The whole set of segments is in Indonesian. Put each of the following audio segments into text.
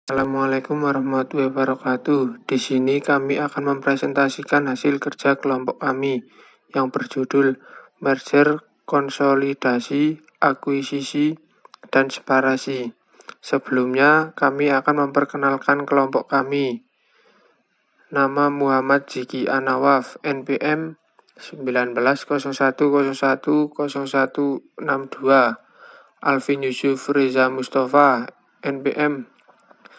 Assalamualaikum warahmatullahi wabarakatuh. Di sini kami akan mempresentasikan hasil kerja kelompok kami yang berjudul Merger, Konsolidasi, Akuisisi, dan Separasi. Sebelumnya, kami akan memperkenalkan kelompok kami. Nama Muhammad Ziki Anawaf, NPM 1901010162. Alvin Yusuf Reza Mustafa, NPM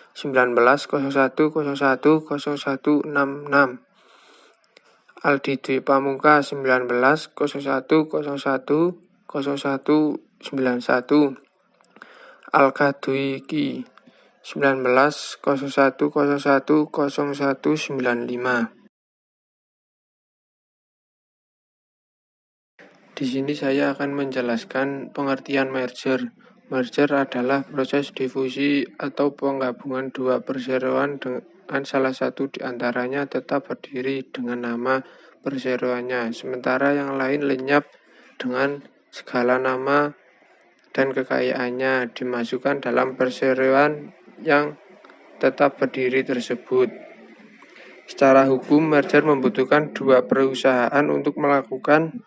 1901010166. Aldi Dwi Pamungkas 1901010191. Alka Dwi Ki 1901010195. Di sini saya akan menjelaskan pengertian merger. Merger adalah proses difusi atau penggabungan dua perseroan dengan salah satu di antaranya tetap berdiri dengan nama perseroannya, sementara yang lain lenyap dengan segala nama dan kekayaannya dimasukkan dalam perseroan yang tetap berdiri tersebut. Secara hukum, merger membutuhkan dua perusahaan untuk melakukan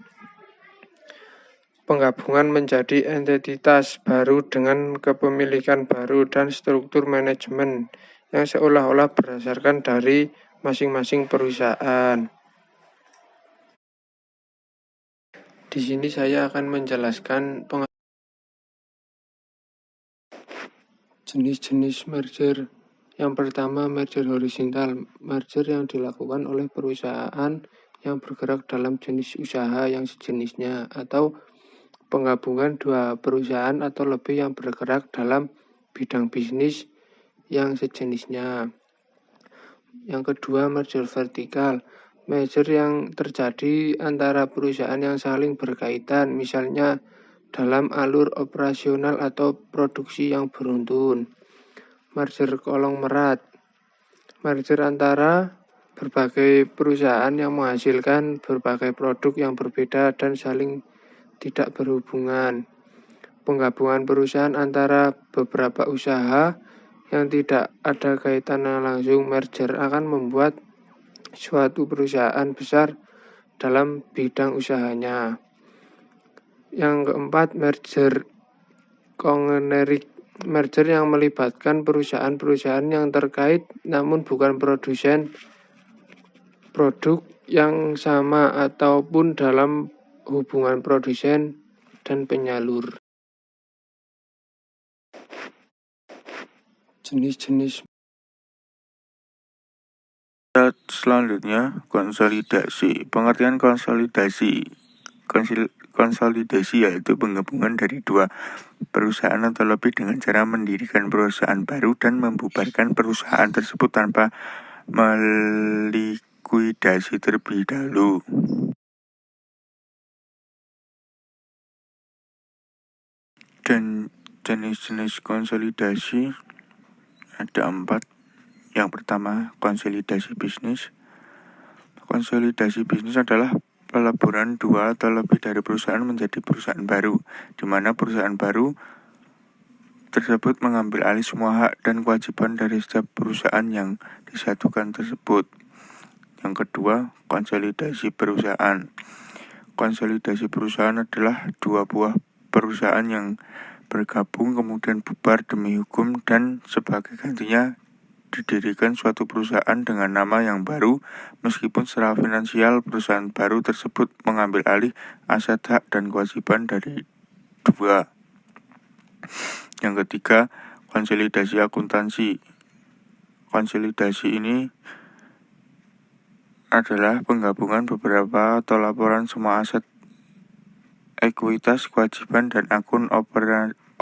penggabungan menjadi entitas baru dengan kepemilikan baru dan struktur manajemen yang seolah-olah berdasarkan dari masing-masing perusahaan. Di sini saya akan menjelaskan jenis-jenis merger. Yang pertama, merger horizontal. Merger yang dilakukan oleh perusahaan yang bergerak dalam jenis usaha yang sejenisnya, atau penggabungan dua perusahaan atau lebih yang bergerak dalam bidang bisnis yang sejenisnya. Yang kedua, merger vertikal. Merger yang terjadi antara perusahaan yang saling berkaitan, misalnya dalam alur operasional atau produksi yang beruntun. Merger konglomerat. Merger antara berbagai perusahaan yang menghasilkan berbagai produk yang berbeda dan saling tidak berhubungan. Penggabungan perusahaan antara beberapa usaha yang tidak ada kaitannya langsung. Merger akan membuat suatu perusahaan besar dalam bidang usahanya. Yang keempat, merger konglomerat. Merger yang melibatkan perusahaan-perusahaan yang terkait namun bukan produsen produk yang sama ataupun dalam hubungan produsen dan penyalur. Jenis-jenis. Selanjutnya, konsolidasi. Pengertian konsolidasi. Konsolidasi yaitu penggabungan dari dua perusahaan atau lebih dengan cara mendirikan perusahaan baru dan membubarkan perusahaan tersebut tanpa melikuidasi terlebih dahulu. Dan jenis-jenis konsolidasi ada 4. Yang pertama, konsolidasi bisnis. Konsolidasi bisnis adalah peleburan dua atau lebih dari perusahaan menjadi perusahaan baru, di mana perusahaan baru tersebut mengambil alih semua hak dan kewajiban dari setiap perusahaan yang disatukan tersebut. Yang kedua, konsolidasi perusahaan. Konsolidasi perusahaan adalah dua buah perusahaan yang bergabung kemudian bubar demi hukum dan sebagai gantinya didirikan suatu perusahaan dengan nama yang baru, meskipun secara finansial perusahaan baru tersebut mengambil alih aset, hak, dan kewajiban dari dua. Yang ketiga, konsolidasi akuntansi. Konsolidasi ini adalah penggabungan beberapa atau laporan semua aset, ekuitas, kewajiban, dan akun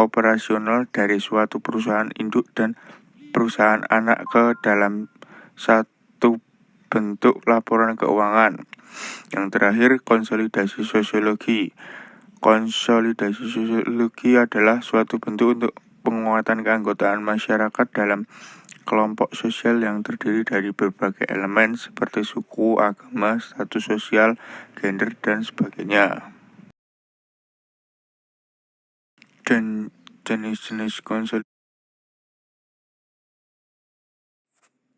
operasional dari suatu perusahaan induk dan perusahaan anak ke dalam satu bentuk laporan keuangan. Yang terakhir, konsolidasi sosiologi. Konsolidasi sosiologi adalah suatu bentuk untuk penguatan keanggotaan masyarakat dalam kelompok sosial yang terdiri dari berbagai elemen seperti suku, agama, status sosial, gender, dan sebagainya. Dan jenis-jenis konsolidasi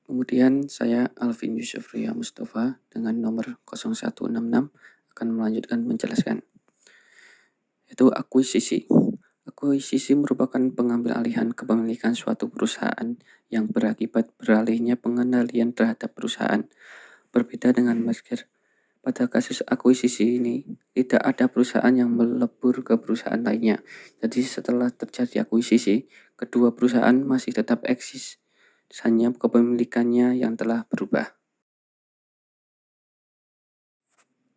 Kemudian saya Alvin Yusufriya Mustafa dengan nomor 0166 akan melanjutkan menjelaskan. Yaitu akuisisi. Akuisisi merupakan pengambil alihan kepemilikan suatu perusahaan yang berakibat beralihnya pengendalian terhadap perusahaan. Berbeda dengan merger. Pada kasus akuisisi ini, tidak ada perusahaan yang melebur ke perusahaan lainnya. Jadi setelah terjadi akuisisi, kedua perusahaan masih tetap eksis. Hanya kepemilikannya yang telah berubah.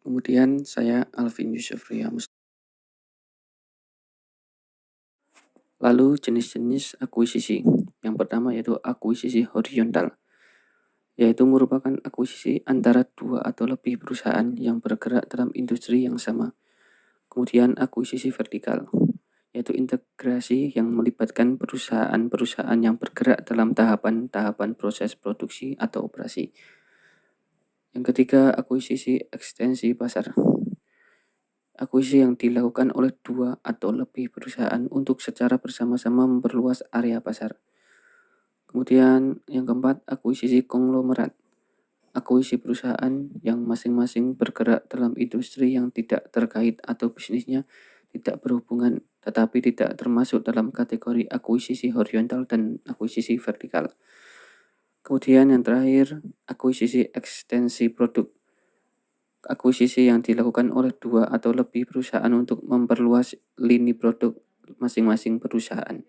Kemudian saya Alvin Yusufriya Mustafa. Lalu jenis-jenis akuisisi. Yang pertama yaitu akuisisi horizontal, yaitu merupakan akuisisi antara dua atau lebih perusahaan yang bergerak dalam industri yang sama. Kemudian akuisisi vertikal, yaitu integrasi yang melibatkan perusahaan-perusahaan yang bergerak dalam tahapan-tahapan proses produksi atau operasi. Yang ketiga, akuisisi ekstensi pasar. Akuisisi yang dilakukan oleh dua atau lebih perusahaan untuk secara bersama-sama memperluas area pasar. Kemudian yang keempat, akuisisi konglomerat. Akuisisi perusahaan yang masing-masing bergerak dalam industri yang tidak terkait atau bisnisnya tidak berhubungan, tetapi tidak termasuk dalam kategori akuisisi horizontal dan akuisisi vertikal. Kemudian yang terakhir, akuisisi ekstensi produk. Akuisisi yang dilakukan oleh dua atau lebih perusahaan untuk memperluas lini produk masing-masing perusahaan.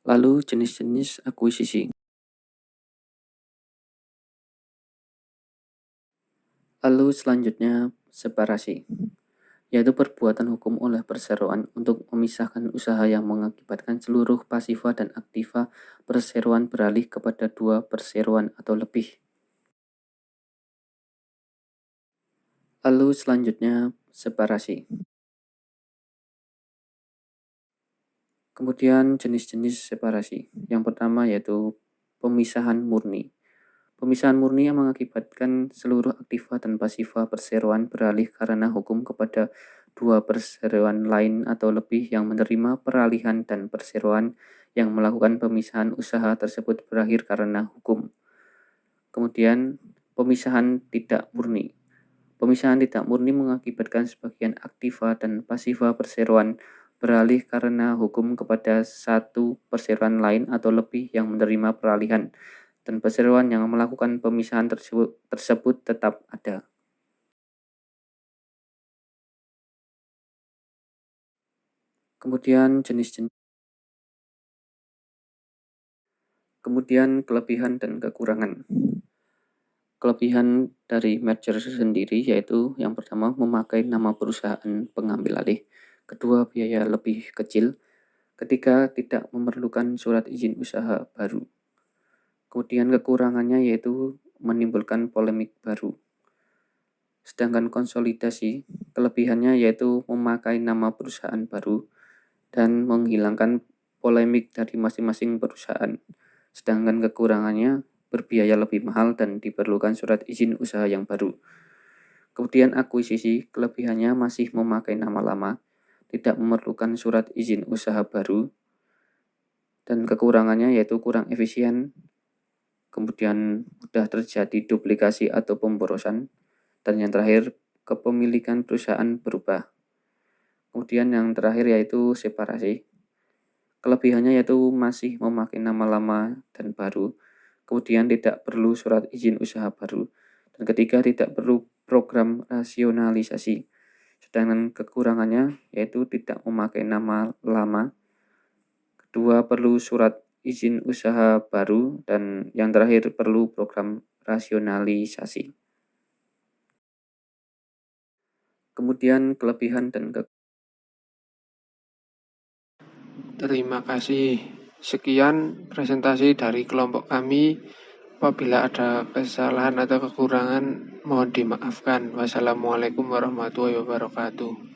Lalu jenis-jenis akuisisi. Lalu selanjutnya separasi, yaitu perbuatan hukum oleh perseroan untuk memisahkan usaha yang mengakibatkan seluruh pasifa dan aktiva perseroan beralih kepada dua perseroan atau lebih. Lalu selanjutnya separasi. Kemudian jenis-jenis separasi. Yang pertama yaitu pemisahan murni. Pemisahan murni yang mengakibatkan seluruh aktiva dan pasifa perseroan beralih karena hukum kepada dua perseroan lain atau lebih yang menerima peralihan dan perseroan yang melakukan pemisahan usaha tersebut berakhir karena hukum. Kemudian pemisahan tidak murni. Pemisahan tidak murni mengakibatkan sebagian aktiva dan pasifa perseroan beralih karena hukum kepada satu perseroan lain atau lebih yang menerima peralihan, dan perseroan yang melakukan pemisahan tersebut tetap ada. Kemudian kelebihan dan kekurangan. Kelebihan dari merger sendiri yaitu yang pertama memakai nama perusahaan pengambil alih, kedua biaya lebih kecil, ketiga tidak memerlukan surat izin usaha baru. Kemudian kekurangannya yaitu menimbulkan polemik baru. Sedangkan konsolidasi, kelebihannya yaitu memakai nama perusahaan baru dan menghilangkan polemik dari masing-masing perusahaan. Sedangkan kekurangannya berbiaya lebih mahal dan diperlukan surat izin usaha yang baru. Kemudian akuisisi, kelebihannya masih memakai nama lama, tidak memerlukan surat izin usaha baru, dan kekurangannya yaitu kurang efisien, kemudian mudah terjadi duplikasi atau pemborosan, dan yang terakhir kepemilikan perusahaan berubah. Kemudian yang terakhir yaitu separasi. Kelebihannya yaitu masih memakai nama lama dan baru, kemudian tidak perlu surat izin usaha baru, dan ketiga tidak perlu program rasionalisasi. Sedangkan kekurangannya yaitu tidak memakai nama lama, kedua perlu surat izin usaha baru, dan yang terakhir perlu program rasionalisasi. Kemudian kelebihan dan Terima kasih. Sekian presentasi dari kelompok kami. Apabila ada kesalahan atau kekurangan, mohon dimaafkan. Wassalamualaikum warahmatullahi wabarakatuh.